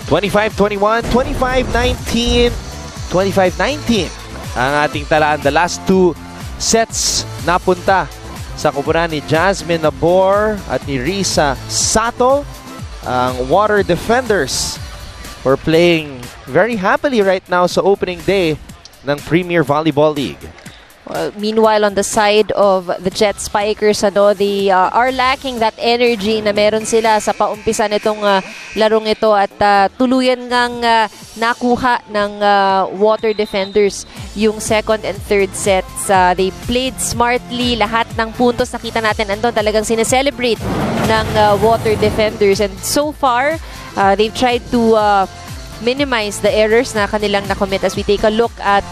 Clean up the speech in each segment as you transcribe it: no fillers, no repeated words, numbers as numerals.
25-21, 25-19, 25-19 ang ating talaan. The last two sets napunta sa kupunan ni Jasmine Nabor at ni Risa Sato. Ang Water Defenders were playing very happily right now sa opening day ng Premier Volleyball League. Well, meanwhile, on the side of the Jet Spikers, they are lacking that energy na meron sila sa paumpisa nitong larong ito at tuluyan ngang nakuha ng Water Defenders yung second and third sets. They played smartly. Lahat ng puntos nakita natin andun talagang sineselebrate ng Water Defenders. And so far, they've tried to minimize the errors na kanilang nakommit. As we take a look at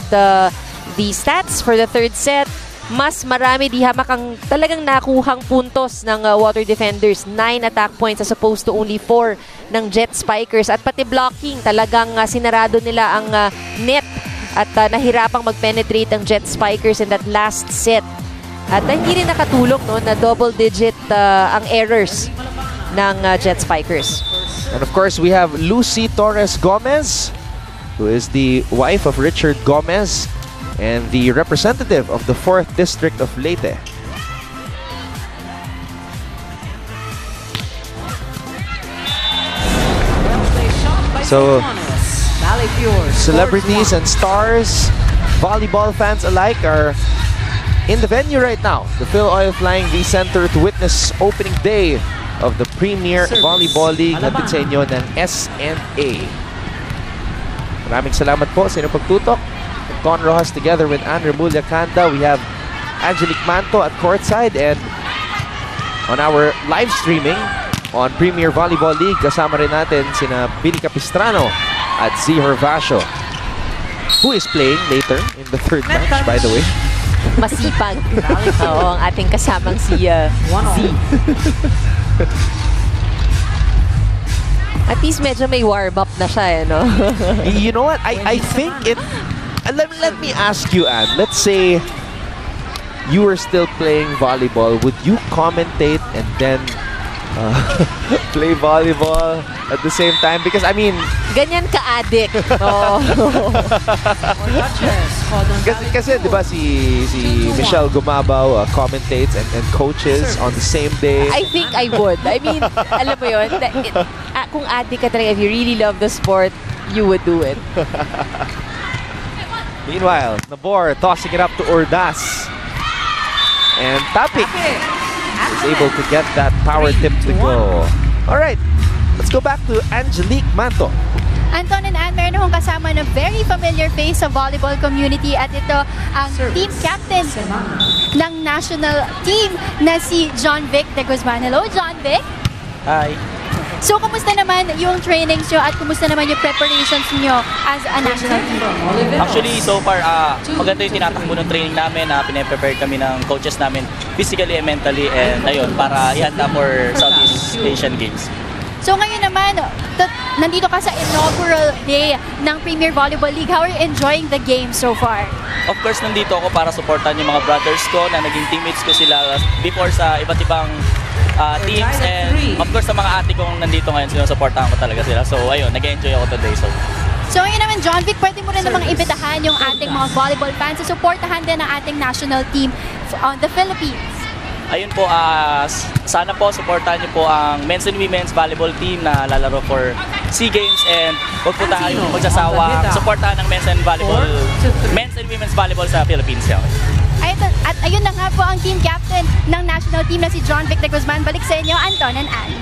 the stats for the third set, mas marami di hamak ang talagang nakuhang puntos ng Water Defenders. 9 attack points as opposed to only 4 ng Jet Spikers. At pati blocking, talagang sinarado nila ang net at nahirapang mag-penetrate ang Jet Spikers in that last set. At hindi rin nakatulong na double-digit ang errors ng Jet Spikers. And of course, we have Lucy Torres Gomez, who is the wife of Richard Gomez and the representative of the 4th District of Leyte. So, celebrities and stars, volleyball fans alike are in the venue right now. The Phil Oil Flying V Center to witness opening day of the Premier Volleyball League na sa inyo ng SNA. Maraming salamat po sa inyong pagtutok. Con Rojas together with Anne Remulla Canda. We have Angelique Manto at courtside, and on our live streaming on Premier Volleyball League, kasama rin natin sina Billy Capistrano at Z Hervasio, who is playing later in the third match, by the way. Masipag. Oo, ang ating kasamang si Z. At least medyo may warm-up na siya, no? You know what? I think it... Let me ask you, Anne. Let's say you were still playing volleyball. Would you commentate and then play volleyball at the same time? Because, I mean... Ganyan ka-addict. Oh. kasi di ba, si Michelle Gumabaw commentates and coaches on the same day. I think I would. I mean, alam mo yun, kung addict ka talaga, if you really love the sport, you would do it. Meanwhile, Nabor tossing it up to Ordaz. And Tapik is able to get that power tip to go. Alright, let's go back to Angelique Manto. Anton and Anne, meron akong kasama na very familiar face sa volleyball community at ito ang team captain ng national team na si John Vic de Guzman. Hello, John Vic. Hi. So, kumusta naman yung trainings nyo at kumusta naman yung preparations nyo as a national team? Actually, so far, maganda yung tinatakbo ng training namin. Pine-prepare kami ng coaches namin physically and mentally, and ayun, para ihanda for Southeast Asian Games. So, ngayon naman, nandito ka sa inaugural day ng Premier Volleyball League. How are you enjoying the game so far? Of course, nandito ako para supportan yung mga brothers ko na naging teammates ko sila before sa iba't ibang teams, and of course sa mga ate kong nandito ngayon, sinusuportahan ko talaga sila. So ayun, nag-enjoy ako today. So ngayon naman, John Vic, pwede mo rin namang imbitahan yung ating mga volleyball fans sa supportahan din ang ating national team on the Philippines. Ayun po, sana po supportahan niyo po ang men's and women's volleyball team na lalaro for SEA Games, and huwag po tayo magsasawa supportahan ng men's and women's volleyball sa Philippines. At ayun na nga po ang team captain ng national team na si John Vic de Guzman. Balik sa inyo, Anton and Anne.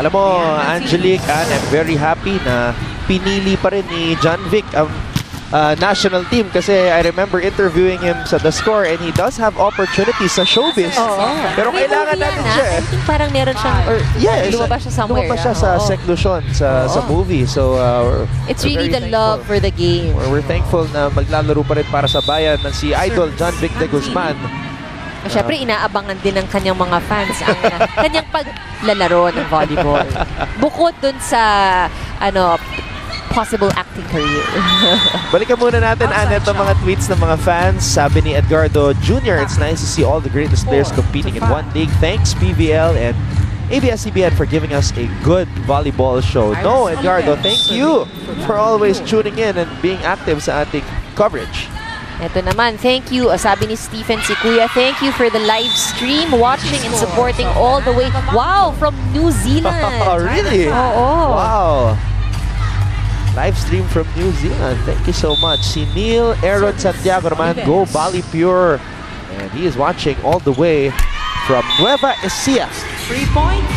Alam mo, Angelique, Anne, I'm very happy na pinili pa rin ni John Vic ang national team, kasi I remember interviewing him sa The Score, and he does have opportunities sa showbiz. Pero kailangan natin siya. I think parang meron siyang, or lumabas siya somewhere. Lumabas siya sa seclusion, sa movie. So, it's really the love for the game. We're thankful na maglalaro pa rin para sa bayan ng si Idol John Vic de Guzman. Siyempre, inaabangan din ng kanyang mga fans ang kanyang paglalaro ng volleyball. Bukod dun sa, possible acting career. Balikan muna natin, Annette, ang mga tweets ng mga fans. Sabi ni Edgardo Jr., "It's nice to see all the greatest players competing in one league. Thanks, PVL and ABS-CBN for giving us a good volleyball show. No, Edgardo, thank you for always tuning in and being active sa ating coverage. Ito naman, thank you. Sabi ni Stephen si Kuya, thank you for the live stream, watching and supporting all the way. Wow, from New Zealand. Oh, really? Oo. Wow. Live stream from New Zealand. Thank you so much. Si Neil Aaron Santiago naman, go Bali Pure. And he is watching all the way from Nueva Ecija.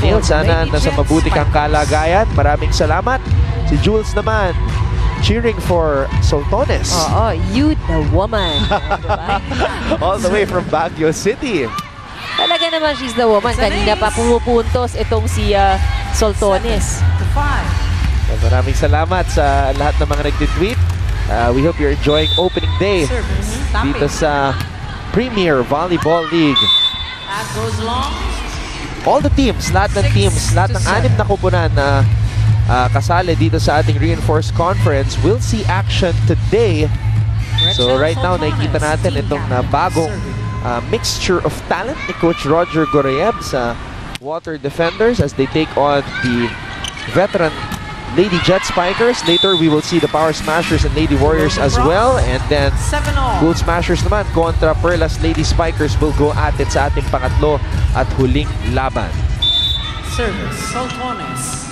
Neil, sana nasa mabuti kang kalagayan. Maraming salamat. Si Jules naman, cheering for Soltones. Oo, you the woman. Diba? All the way from Baguio City. Talaga naman, she's the woman. Kanina pa pumupuntos itong si Soltones. Maraming salamat sa lahat ng mga nag-tweet. We hope you're enjoying opening day dito sa Premier Volleyball League. All the teams, lahat ng teams, lahat ng 6 na kupunan na kasali dito sa ating reinforced conference will see action today. So right now, nakikita natin itong bagong mixture of talent ni Coach Roger Goreyev sa Water Defenders as they take on the veteran Lady Jet Spikers. Later, we will see the Power Smashers and Lady Warriors as well. And then, Gold Smashers naman kontra Perlas Lady Spikers will go at it sa ating pangatlo at huling laban. Service, Soltones.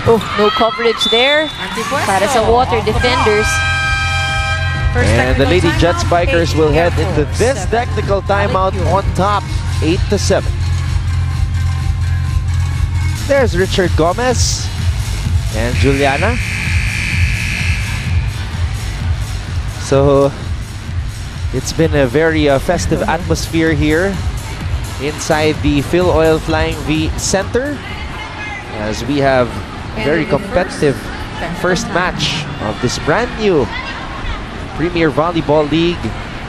Oh, no coverage there para sa Water Defenders. And the Lady Jet Spikers will head into this technical timeout on top, 8-7. There's Richard Gomez and Juliana. So it's been a very festive atmosphere here inside the Phil Oil Flying V Center as we have a very competitive first match of this brand new Premier Volleyball League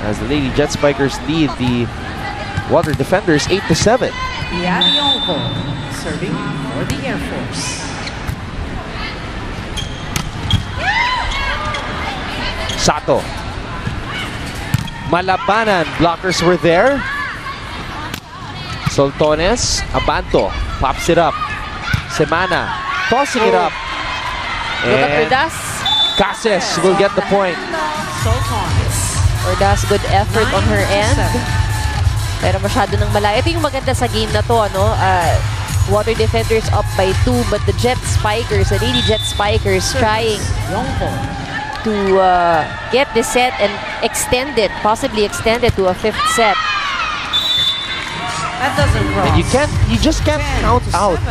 as the Lady Jet Spikers lead the Water Defenders 8-7. Yonko serving for the Air Force. Sato. Malabanan. Blockers were there. Soltones. Abanto. Pops it up. Semana. Tossing it up. Look at And Urdas. Cases will get the point. Urdas, good effort on her end. Pero masyado nang malaya. Ito yung maganda sa game na to, ano? Water Defenders up by 2, but the Jet Spikers, the Lady Jet Spikers trying to get the set and extend it, possibly extend it to a 5th set. That doesn't cross. And you just can't count out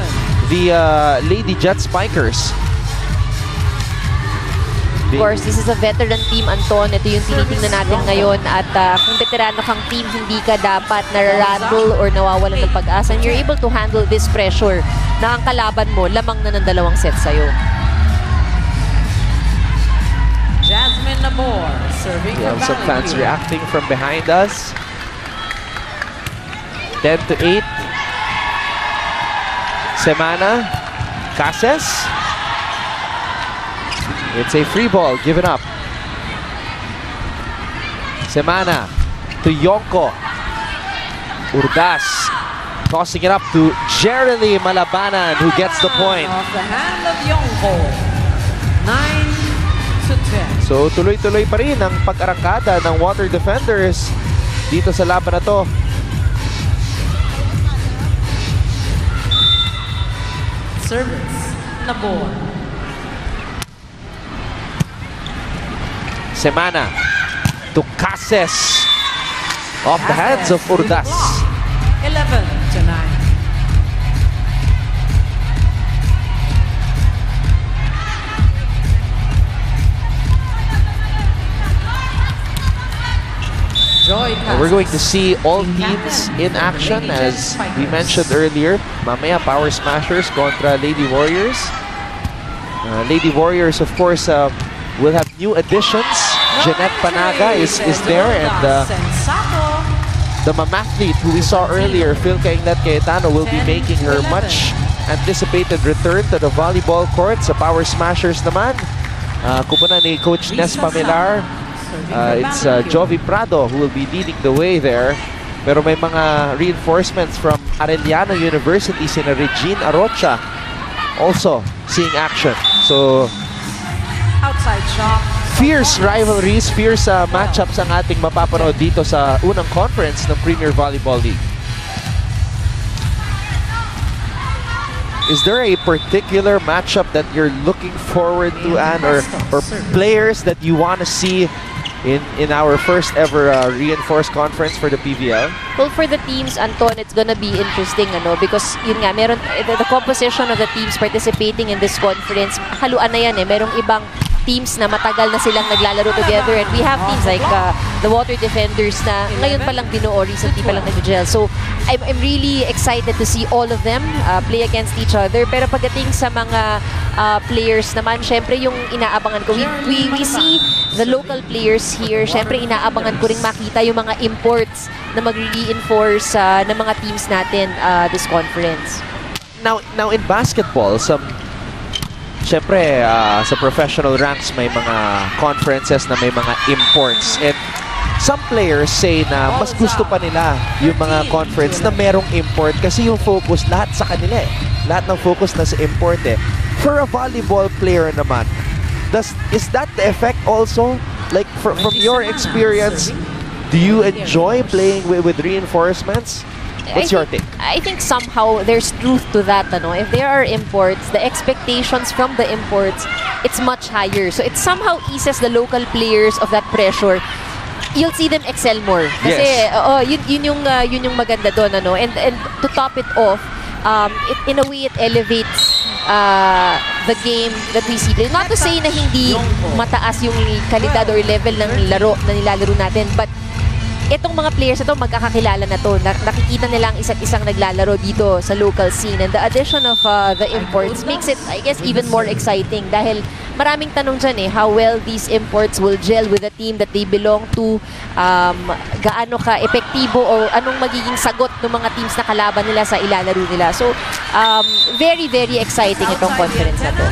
the Lady Jet Spikers. Of course, this is a veteran team, Anton. Ito yung tinitingnan natin ngayon. At kung veterano kang team, hindi ka dapat nararattle or nawawalan ng pag-asa. And you're able to handle this pressure na ang kalaban mo, lamang na ng 2 sets sa'yo. Jasmine Nabor serving We have some fans reacting from behind us. 10-8. Semana. Cases. It's a free ball given up. Semana to Yonko. Urdas tossing it up to Jeremy Malabanan who gets the point. Off the hand of Yonko. 9-10. So tuloy-tuloy pa rin ang pag-arangkada ng Water Defenders dito sa laban na to. Service Nabor. Semana to Cases off the hands of Urdas. 11-9. We're going to see all teams in action as we mentioned earlier. Mamaya Power Smashers kontra Lady Warriors. Lady Warriors, of course, will have new additions. Jeanette Panaga is there, and the mamathlete who we saw earlier, Phil Kainglat Cayetano, will be making her much anticipated return to the volleyball court. Sa Power Smashers naman, kupunan ni Coach Nes Pamilar, It's Jovi Prado who will be leading the way there. Pero may mga reinforcements from Arellano University, sina Regine Arocha, also seeing action. So, Outside shot. fierce rivalries, fierce matchups ang ating mapapanood dito sa unang conference ng Premier Volleyball League. Is there a particular matchup that you're looking forward to, Anne, or players that you want to see in our first ever reinforced conference for the PVL? Well, for the teams, Anton, it's gonna be interesting, because yun nga, meron, the composition of the teams participating in this conference, haluan na yan Merong ibang teams na matagal na silang naglalaro together, and we have teams like the Water Defenders na ngayon pa lang binuo, recently pa lang nag-gel. So, I'm really excited to see all of them play against each other. Pero pagdating sa mga players naman, syempre yung inaabangan ko, we see the local players here. Syempre, inaabangan ko rin makita yung mga imports na mag-reinforce ng mga teams natin this conference. Now in basketball, syempre, sa professional ranks may mga conferences na may mga imports, and some players say na mas gusto pa nila yung mga conference na merong import kasi yung focus lahat sa kanila lahat ng focus na sa import For a volleyball player naman, is that the effect also? Like from your experience, do you enjoy playing with reinforcements? What's your take? I think somehow there's truth to that. If there are imports, the expectations from the imports, it's much higher. So it somehow eases the local players of that pressure. You'll see them excel more. Kasi yun yung maganda doon. And to top it off, in a way it elevates the game that we see. Not to say na hindi mataas yung kalidad or level ng laro na nilalaro natin, but itong mga players ito, magkakakilala na to. Nakikita nilang isa't isang naglalaro dito sa local scene. And the addition of the imports makes it, I guess, even more exciting. Dahil maraming tanong dyan how well these imports will gel with the team that they belong to. Gaano ka epektibo o anong magiging sagot ng mga teams na kalaban nila sa ilalaro nila. So, very, very exciting itong conference na to.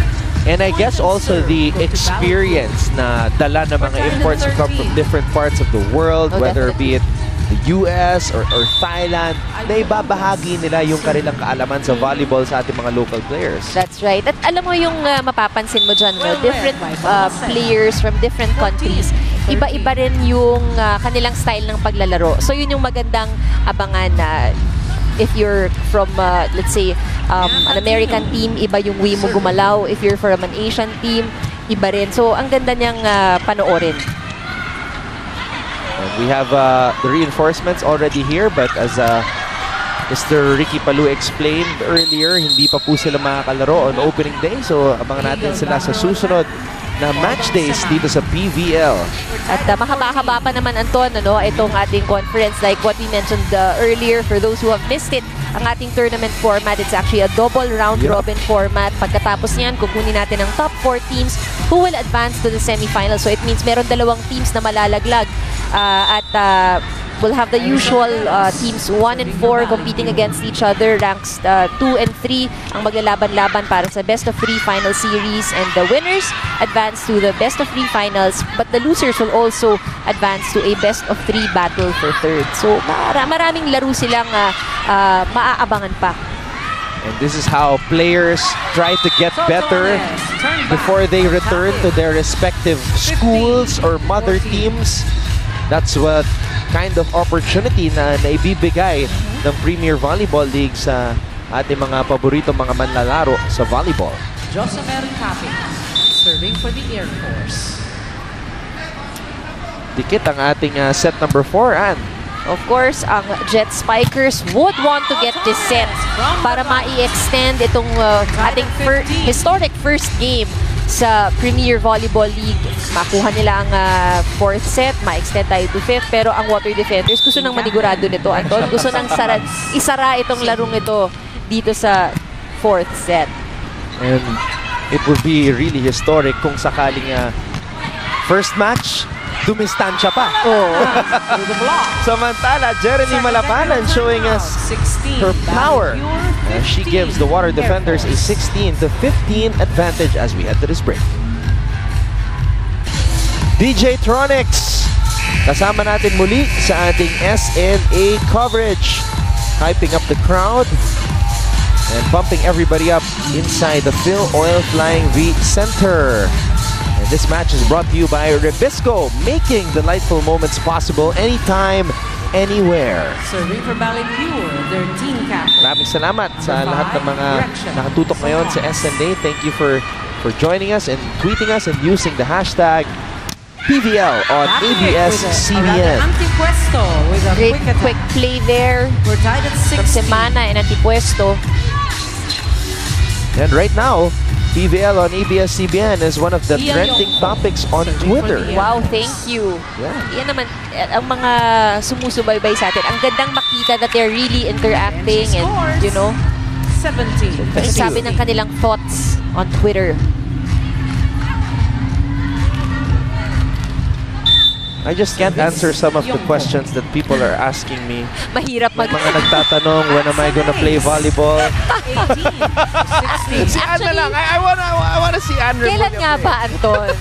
And I guess also the experience na dala ng mga imports who come from different parts of the world, whether be it the US or Thailand, na ibabahagi nila yung kanilang kaalaman sa volleyball sa ating mga local players. That's right. At alam mo yung mapapansin mo dyan, different players from different countries, iba-iba rin yung kanilang style ng paglalaro. So yun yung magandang abangan na if you're from, let's say, an American team, iba yung way mo gumalaw. If you're from an Asian team, iba rin. So, ang ganda niyang panoorin. And we have the reinforcements already here, but as Mr. Ricky Palu explained earlier, hindi pa po sila makakalaro on opening day. So, abangan natin sila sa susunod na match days dito sa PVL. At mahaba-haba pa naman, Anton, itong ating conference. Like what we mentioned earlier, for those who have missed it, ang ating tournament format, it's actually a double round-robin format. Pagkatapos niyan, kukunin natin ang top 4 teams who will advance to the semifinals. So it means meron dalawang teams na malalaglag. We'll have the usual teams 1 and 4 competing against each other. Ranks 2 and 3 ang maglalaban-laban para sa best of 3 final series. And the winners advance to the best of 3 finals. But the losers will also advance to a best of 3 battle for third. So maraming laro silang maaabangan pa. And this is how players try to get better before they return to their respective schools or mother teams. That's what kind of opportunity na naibibigay ng Premier Volleyball League sa ating mga paborito mga manlalaro sa volleyball. Josamer Capin, serving for the Air Force. Dikit ang ating set number 4, Ann. Of course, ang Jet Spikers would want to get this set para ma-extend itong ating historic first game sa Premier Volleyball League. Makuha nila ang 4th set, ma-extend tayo to 5th, pero ang Water Defenders gusto nang manigurado nito, Anton. Gusto nang isara itong larong ito dito sa 4th set. And it would be really historic kung sakaling first match, dumistansya pa. Samantala, Jeremy Malapanan showing us her power. She gives the Water Defenders a 16-15 advantage as we head to this break. DJ Tronics, kasama natin muli sa ating SNA coverage. Hyping up the crowd and pumping everybody up inside the Phil Oil Flying V Center. And this match is brought to you by Rebisco, making delightful moments possible anytime, anywhere. Serving for Valley Pure, their team captain. Maraming salamat sa lahat ng mga nakatutok ngayon sa SNA. Thank you for joining us and tweeting us and using the hashtag PVL on ABS-CBN. Great quick play there We're tied at from 16. Semana and Antipuesto. And right now, PVL on ABS-CBN is one of the trending topics on Twitter. Wow, thank you. Yeah. Yan naman, ang mga sumusubaybay sa atin. Ang gandang makita that they're really interacting and, you know, 17. sabi ng kanilang thoughts on Twitter. I just can't answer some of the questions that people are asking me. Mahirap mag... Mga nagtatanong, when am I gonna play volleyball? 18, 16. Si Ann na lang. I wanna see Ann. Kailan nga ba, Anton?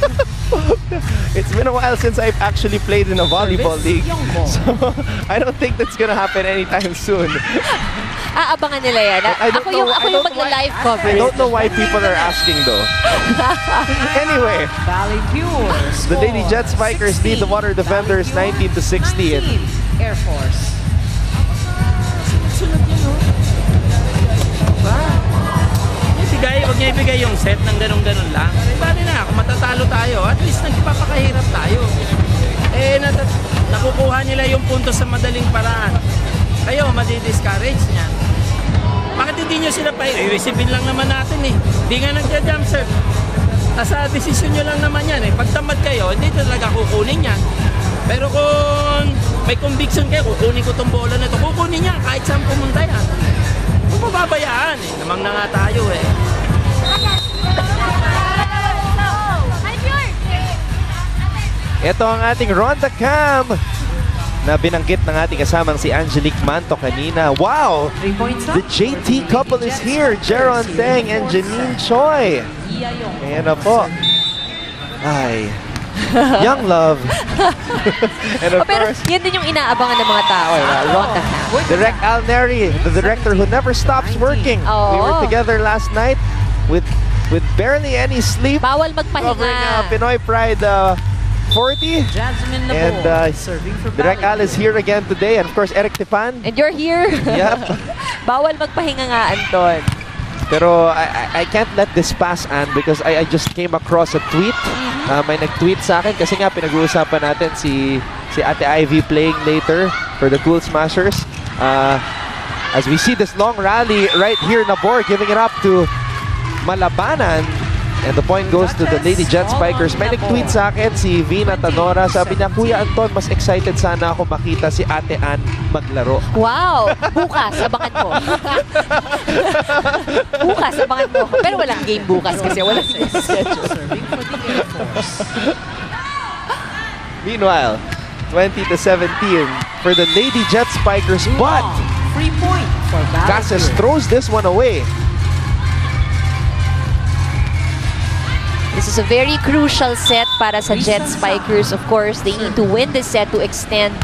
It's been a while since I've actually played in a volleyball league. So, I don't think that's gonna happen anytime soon. Aabangan nila yan. Ako yung magla-live I coverage. don't know why people are asking though. Anyway, Valley Pure. the Lady Jet Spikers lead the Water Defenders 19-16. Air Force. Huwag niya ibigay yung set ng ganun-ganun lang. Bali na, kung matatalo tayo, at least nagpapakahirap tayo. Eh, nakukuha nila yung punto sa madaling paraan. Kayo, madi-discourage niyan. Bakit hindi nyo sila pa i-receivein lang naman natin eh. Hindi nga nagja-jump serve. Nasa desisyon nyo lang naman yan eh. Pag tamad kayo, hindi talaga kukunin yan. Pero kung may conviction kayo, kukunin ko tong bola na ito, kukunin niya kahit saan pumunta yan. Kung mababayaan eh. Namang na nga tayo eh. Ito ang ating Ronda Cam na binanggit ng ating kasamang si Angelique Manto kanina. Wow! 3 points up. The JT couple is here. Jeron Teng and Janine Choi. Ayan na po. Ay. Young love. And of Pero course, yan din yung inaabangan ng mga tao. Ronda Cam. Direct Al Neri, the director who never stops working. We were together last night with barely any sleep. Bawal Covering magpahinga. Pinoy Pride 40. Jasmine And serving for Direct Al Valley is here again today. And of course, Eric Tipan. And you're here. Yep. Bawal magpahinga nga, Anton. Pero I can't let this pass, Ann, because I just came across a tweet. May nag-tweet sa akin kasi nga pinag-uusapan natin si Ate Ivy playing later for the Cool Smashers. As we see this long rally right here, Nabor giving it up to Malabanan. And the point goes to the Lady Jet Spikers. May nag-tweet sa akin si Vina Tanora. Sabi niya, Kuya Anton, mas excited sana ako makita si Ate Ann maglaro. Wow! Bukas, abangan mo. Bukas, abangan mo. Pero walang game bukas kasi walang schedule. serving for the Air Force. Meanwhile, 20-17 for the Lady Jet Spikers. But 3 point for Valley Casas Pure. throws this one away. This is a very crucial set para sa Jet Spikers. Of course, they need to win this set to extend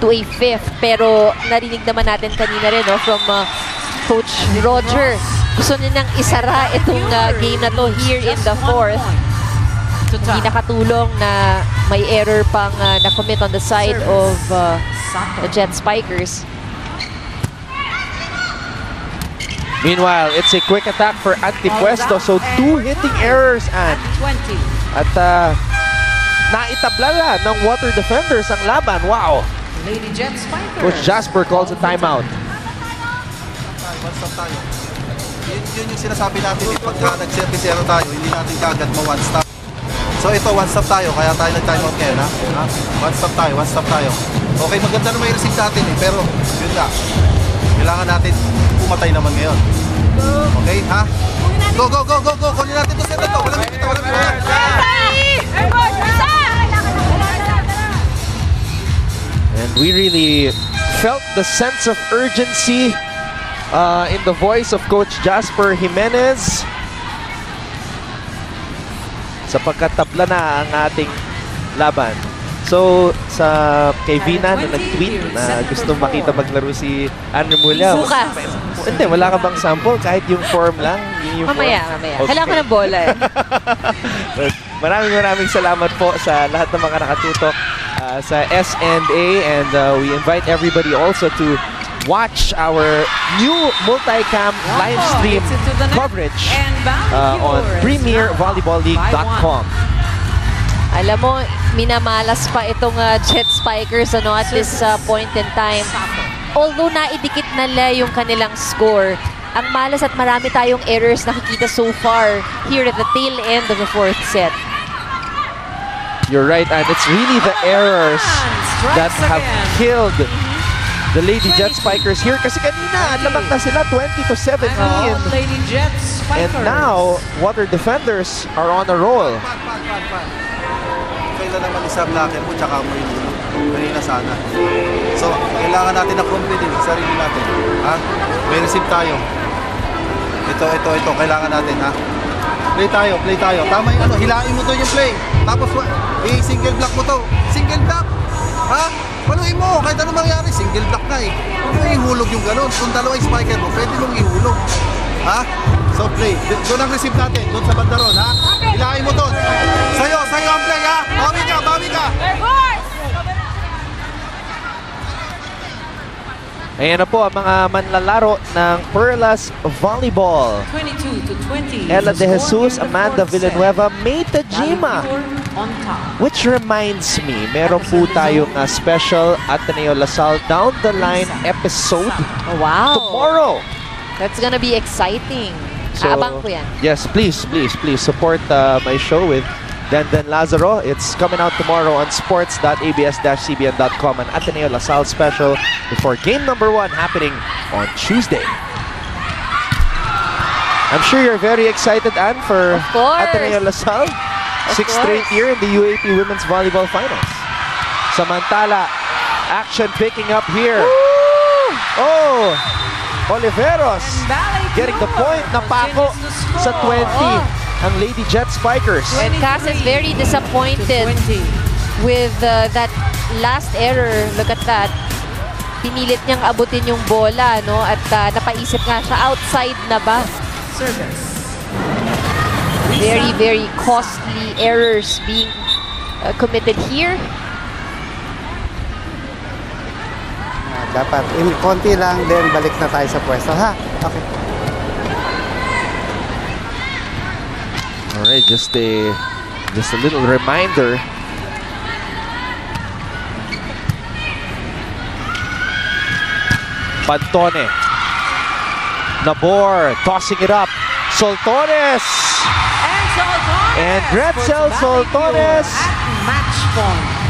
to a 5th. Pero narinig naman natin kanina rin from Coach Roger. Gusto niya nang isara itong game na to here in the 4th. Hindi nakatulong na may error pang na-commit on the side of the Jet Spikers. Meanwhile, it's a quick attack for Antipuesto. So 2 hitting errors, and 20. at naitabla ng Water Defenders ang laban. Wow! Lady Jet Spikers. Coach Jasper calls a timeout. One stop tayo. Yun yung sinasabi natin eh, pagka nag-service zero tayo, hindi natin kagad ma-one stop. So ito, one stop tayo, kaya tayo nag-timeout ngayon, ha? One stop tayo. Okay, maganda na may receive natin eh, pero yun nga, kailangan natin pumatay naman ngayon. Okay, ha? Go! Kunin natin ito set na ito. Walang ipita. And we really felt the sense of urgency in the voice of Coach Jasper Jimenez. Sapagkat tabla na ang ating laban. So, kay Vina na nag-tweet na gusto makita maglaro si Andrew Mulya. Bukas. Hindi, wala ka bang sample? Kahit yung form lang? Yung Mamaya. Okay. Kailangan ko ng bola eh. Maraming salamat po sa lahat ng mga nakatutok sa S&A, and we invite everybody also to watch our new multi-cam live stream coverage on premiervolleyballleague.com. Alam mo, minamalas pa itong Jet Spikers at this point in time. Although naidikit na nila yung kanilang score, ang malas at marami tayong errors nakikita so far here at the tail end of the fourth set. You're right, and it's really the errors that have killed the Lady Jet Spikers here. Kasi kanina, lamang na sila 20-17. And now, Water Defenders are on a roll. Kailan naman isang lakin mo, tsaka mo yung kanina sana. So, kailangan natin na confidence sa sarili natin. Ha? May receive tayo. Ito. Kailangan natin, ha? Play tayo. Tama yung hilain mo to yung play. Tapos, single block mo to. Single block! Ha? Paluin mo, kahit ano mangyari, single block na eh. Huwag mo ihulog yung gano'n. Kung dalawa yung spiker mo, pwede mong ihulog. Ha? So play. Doon ang receive natin. Doon sa bandaron, ha? Hilain mo doon. Sa'yo ang play, ha? Bawi ka! Ayan na po ang mga manlalaro ng Perlas Volleyball. 22-20. Ella De Jesus, Amanda Villanueva, May Tajima. Which reminds me, meron po tayong special Ateneo Lasal Down the Line episode Wow. tomorrow. That's gonna be exciting. Abang ko yan. Yes, please support my show with Dan Lazaro. It's coming out tomorrow on sports.abs-cbn.com, an Ateneo Lasal special before game number 1 happening on Tuesday. I'm sure you're very excited, Ann, for Ateneo Lasal. 6th straight year in the UAP Women's Volleyball Finals. Samantala, action picking up here. Oh, Oliveros getting the point. Napako sa 20. Ang Lady Jet Spikers. And Cass is very disappointed with that last error. Look at that. Pinilit niyang abutin yung bola, no? At napaisip nga siya, outside na ba? Very costly errors being committed here. Dapat konti lang, then balik na tayo sa pwesto, ha? Okay. Alright, just a little reminder. Pantone. Nabor tossing it up. Soltones. And Gretzel Soltones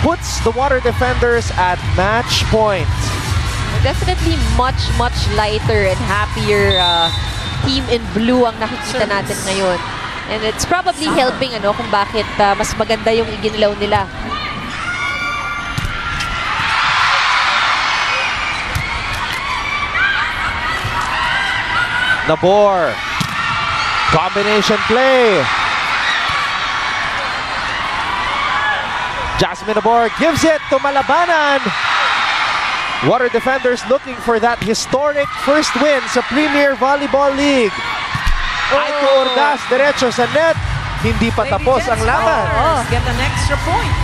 puts the Water Defenders at match point. Definitely much lighter and happier team in blue ang nakikita natin ngayon. And it's probably helping kung bakit mas maganda yung iginlaw nila. Nabor. Combination play. Jasmine Nabor gives it to Malabanan. Water Defenders looking for that historic first win sa Premier Volleyball League. Aiko Ordas, diretso sa net. Hindi pa tapos ang laban. Get an extra point.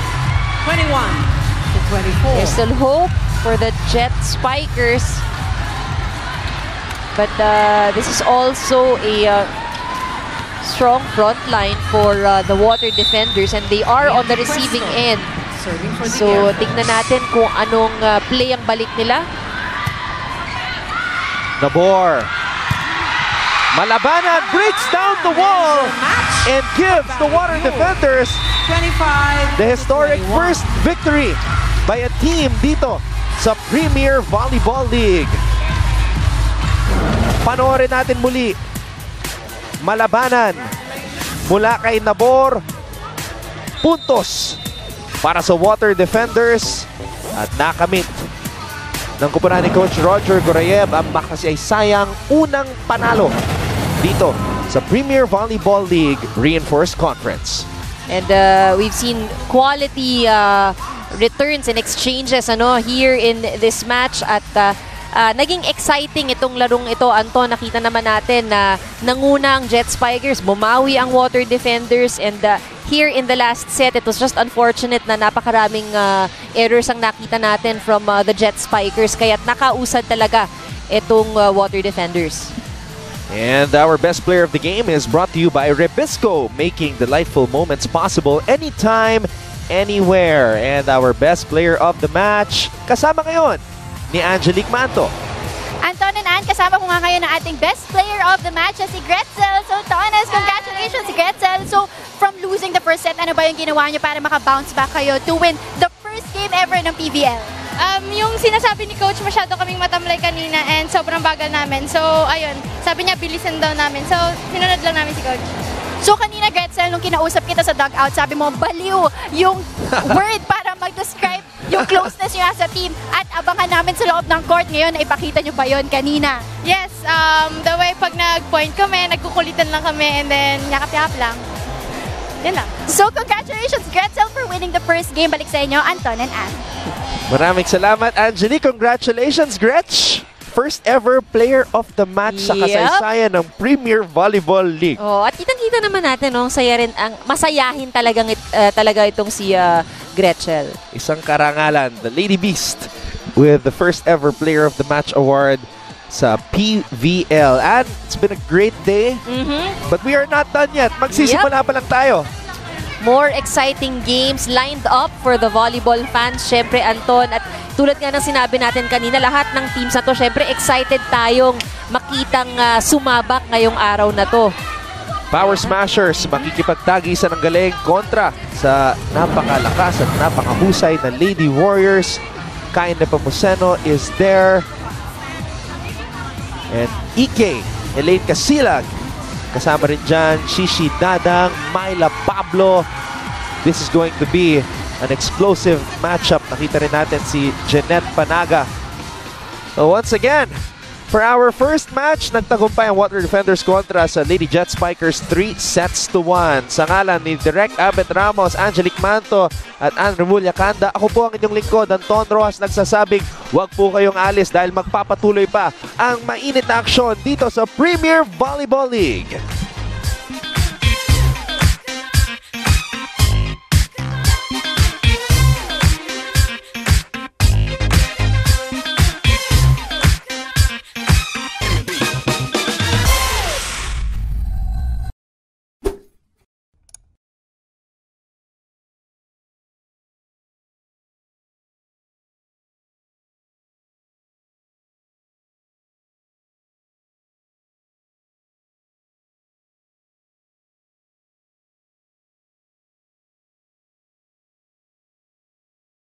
21-24. There's still hope for the Jet Spikers. But this is also a strong front line for the Water Defenders, and they are on the receiving end. So tingnan natin kung anong play ang balik nila. Nabor. Malabanan breaks down the wall and gives the Water Defenders the historic first victory by a team dito sa Premier Volleyball League. Panoorin natin muli. Malabanan mula kay Nabor. Puntos para sa Water Defenders at nakamit ng kupunan ni Coach Roger Gorayev ang makasaysayang unang panalo dito sa Premier Volleyball League Reinforced Conference. And we've seen quality returns and exchanges here in this match at naging exciting itong larong ito. Anton, nakita naman natin na nanguna ang Jet Spikers, bumawi ang Water Defenders, and here in the last set, it was just unfortunate na napakaraming errors ang nakita natin from the Jet Spikers, kaya't nakausad talaga itong Water Defenders. And our best player of the game is brought to you by Rebisco, making delightful moments possible anytime, anywhere. And our best player of the match, kasama ngayon ni Angelique Manto. Anton and Ann, kasama ko nga ngayon ang ating best player of the match, si Gretzel. So, Tones, congratulations, Gretzel. So, from losing the first set, ano ba yung ginawa niyo para maka-bounce back kayo to win the first game ever ng PVL? Yung sinasabi ni Coach, masyado kaming matamlay kanina and sobrang bagal namin. So, ayun, sabi niya bilisan daw namin. So, sinunod lang namin si Coach. So, kanina, Gretzel, nung kinausap kita sa dugout, sabi mo, baliw yung word para mag-describe yung closeness niya sa team. At abangan namin sa loob ng court ngayon na ipakita niyo ba yun kanina? Yes, the way pag nag-point kami, nagkukulitan lang kami and then yakap-yakap lang. Yan lang. So, congratulations, Gretzel, for winning the first game. Balik sa inyo, Anton and Ann. Maraming salamat, Angelique. Congratulations, Gretch! First ever player of the match sa kasaysayan ng Premier Volleyball League. Oh, at kitang-kita naman natin, saya rin ang masayahin talaga itong si Gretchel. Isang karangalan, the Lady Beast, with the first ever player of the match award sa PVL. And it's been a great day, but we are not done yet. Magsisimula pa lang tayo. More exciting games lined up for the volleyball fans. Syempre, Anton, at tulad nga ng sinabi natin kanina, lahat ng teams na to, syempre excited tayong makitang sumabak ngayong araw na to. Power Smashers, makikipagtagisan ng galing kontra sa napakalakas at napakahusay na Lady Warriors. Kain Nepomuceno is there. And Ike, Elaine Casilag, kasama rin dyan, Shishi Dadang, Myla Pablo. This is going to be an explosive matchup. Nakita rin natin si Jeanette Panaga. So once again, for our first match, nagtagumpay ang Water Defenders kontra sa Lady Jet Spikers 3-1. Sa ngalan ni Direk Abet Ramos, Angelique Manto at Ann Remulla Canda, ako po ang inyong lingkod, Anton Rojas, nagsasabing huwag po kayong alis dahil magpapatuloy pa ang mainit na aksyon dito sa Premier Volleyball League.